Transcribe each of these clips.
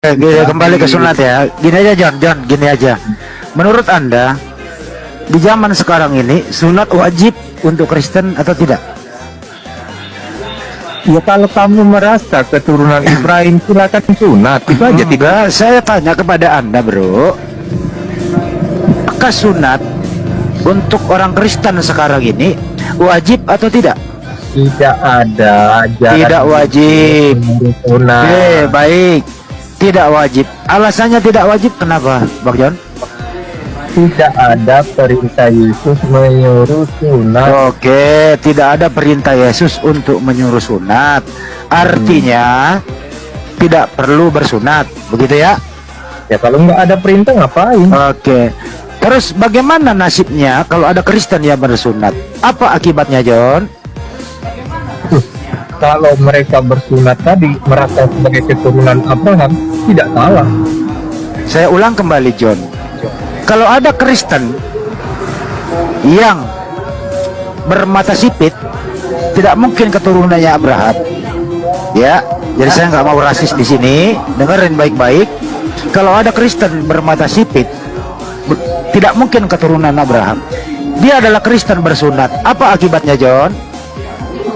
Kembali ke sunat ya. Gini aja John, gini aja. Menurut Anda, di zaman sekarang ini sunat wajib untuk Kristen atau tidak? Ya kalau kamu merasa keturunan Ibrahim silakan sunat, itu aja. Tidak, saya tanya kepada Anda bro, apakah sunat untuk orang Kristen sekarang ini wajib atau tidak? Tidak ada ajaran Tidak wajib. sunat. Baik, tidak wajib. Alasannya tidak wajib kenapa Bang John? Tidak ada perintah Yesus menyuruh sunat. Oke, tidak ada perintah Yesus untuk menyuruh sunat. Artinya tidak perlu bersunat, begitu ya? Ya kalau nggak ada perintah ngapain? Oke. Terus bagaimana nasibnya kalau ada Kristen yang bersunat? Apa akibatnya, John? Kalau mereka bersunat tadi merasa sebagai keturunan Abraham, tidak salah. Saya ulang kembali, John. Kalau ada Kristen yang bermata sipit, tidak mungkin keturunannya Abraham. Ya, jadi saya nggak mau rasis di sini. Dengerin baik-baik. Kalau ada Kristen bermata sipit, tidak mungkin keturunan Abraham. Dia adalah Kristen bersunat. Apa akibatnya, John?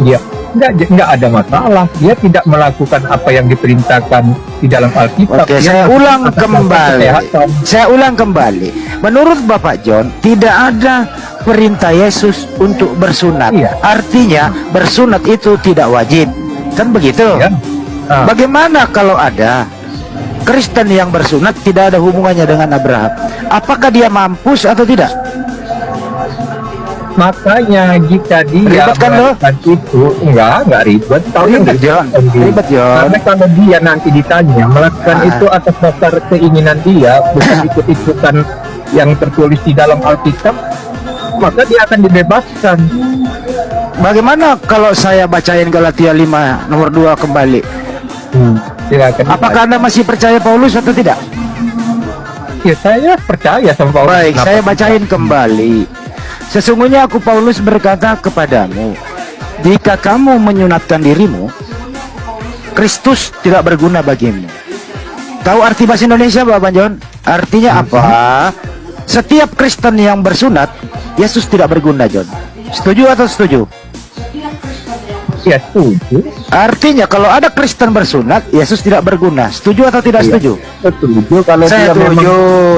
Ya, nggak ada masalah. Dia tidak melakukan apa yang diperintahkan di dalam Alkitab. Oke, Dia saya ulang atas dasar kembali. kesehatan. Saya ulang kembali. Menurut Bapak John, tidak ada perintah Yesus untuk bersunat. Iya. Artinya bersunat itu tidak wajib. Kan begitu? Ya. Ah. Bagaimana kalau ada Kristen yang bersunat tidak ada hubungannya dengan Abraham? Apakah dia mampus atau tidak? Makanya jika dia Ribet kan lo? melakukan itu, enggak ribet. Ribet, John. Ribet, John. Karena kalau dia nanti ditanya melakukan itu atas dasar keinginan dia, bukan ikut-ikutan yang tertulis di dalam Alkitab, maka dia akan dibebaskan. Bagaimana kalau saya bacain Galatia 5 nomor 2 kembali? Silakan. Apakah Anda masih percaya Paulus atau tidak? Ya saya percaya sama Paulus. Baik, Kenapa saya tidak? bacain kembali. Sesungguhnya aku Paulus berkata kepadamu, jika kamu menyunatkan dirimu, Kristus tidak berguna bagimu. Tahu arti bahasa Indonesia Bapak John? Artinya apa? Setiap Kristen yang bersunat, Yesus tidak berguna, John. Setuju atau setuju? Ya setuju. Artinya kalau ada Kristen bersunat, Yesus tidak berguna. Setuju atau tidak setuju? Setuju kalau Saya dia setuju.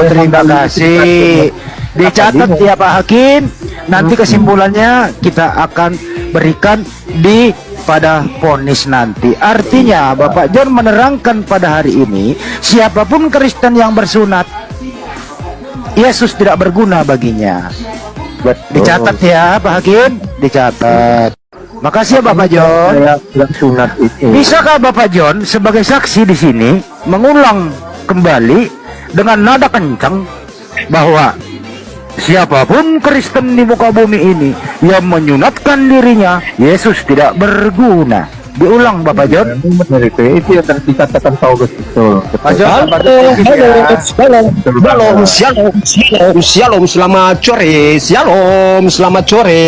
Terima memang kasih. Dicatat ya Pak Hakim. Nanti kesimpulannya kita akan berikan di pada vonis nanti. Artinya Bapak John menerangkan pada hari ini, siapapun Kristen yang bersunat, Yesus tidak berguna baginya. Dicatat ya Pak Hakim. Dicatat. Makasih ya Bapak John. Saya sunat itu. Bisakah Bapak John sebagai saksi di sini mengulang kembali dengan nada kencang bahwa siapapun Kristen di muka bumi ini yang menyunatkan dirinya, Yesus tidak berguna. Diulang Bapak John. Benar itu yang tadi dikatakan Paulus itu. Pak John, Shalom, selamat sore, selamat sore.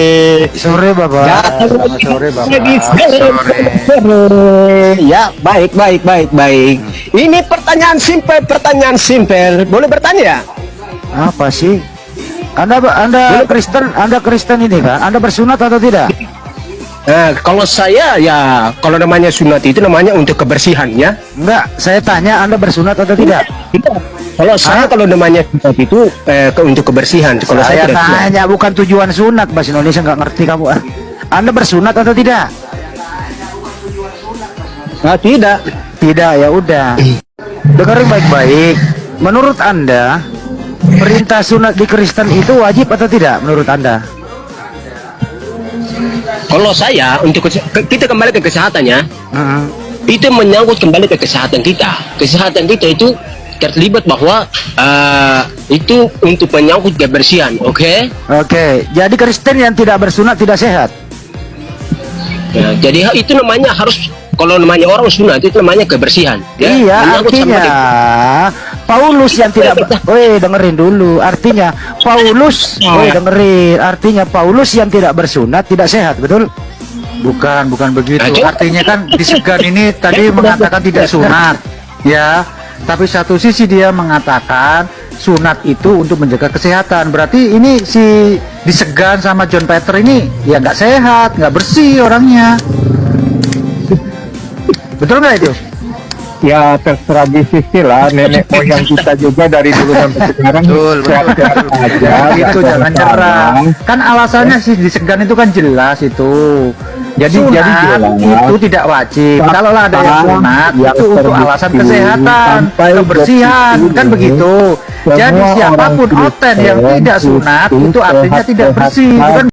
Sore Bapak. Selamat sore Bapak. Sore. Ya, baik. Ini pertanyaan simpel, boleh bertanya? Apa sih? Anda Kristen ini kan? Anda bersunat atau tidak? Kalau saya ya, kalau namanya sunat itu namanya untuk kebersihan ya. Enggak, saya tanya Anda bersunat atau tidak? Kalau saya kalau namanya sunat itu untuk kebersihan. Kalau Saya tidak sunat. tanya bukan tujuan sunat, bahasa Indonesia nggak ngerti kamu. Anda bersunat atau tidak? Nah, tidak. Tidak, ya udah. Dengerin baik-baik. Menurut Anda, perintah sunat di Kristen itu wajib atau tidak menurut Anda? Kalau saya kita kembali ke kesehatannya, Heeh. itu menyangkut kembali ke kesehatan kita. Kesehatan kita itu terlibat bahwa itu untuk menyangkut kebersihan, oke? Oke, jadi Kristen yang tidak bersunat tidak sehat. Ya, jadi itu namanya harus, kalau namanya orang sunat itu namanya kebersihan. Ya, Iya, menyangkut sama artinya Paulus yang tidak dengerin dulu. Artinya Paulus yang tidak bersunat tidak sehat, betul? Bukan begitu. Artinya kan di segan ini tadi mengatakan tidak sunat. Ya, Tapi satu sisi dia mengatakan sunat itu untuk menjaga kesehatan. Berarti ini si disegan sama John Peter ini ya nggak sehat, nggak bersih orangnya. Betul nggak itu? Ya terserah di sisi lah, nenek moyang kita juga dari dulu sampai sekarang Betul, sehat-sehat aja. Itu nggak jangan masalah. nyerah. Kan alasannya sih disegan itu kan jelas itu. Jadi Sunat jelas. itu tidak wajib. Kalau ada yang sunat yang itu untuk terbukti alasan kesehatan, sampai kebersihan, detik kan ini, begitu. Jadi semua siapapun orang oten yang Kristen tidak sunat itu artinya tidak sehat-sehat bersih, itu kan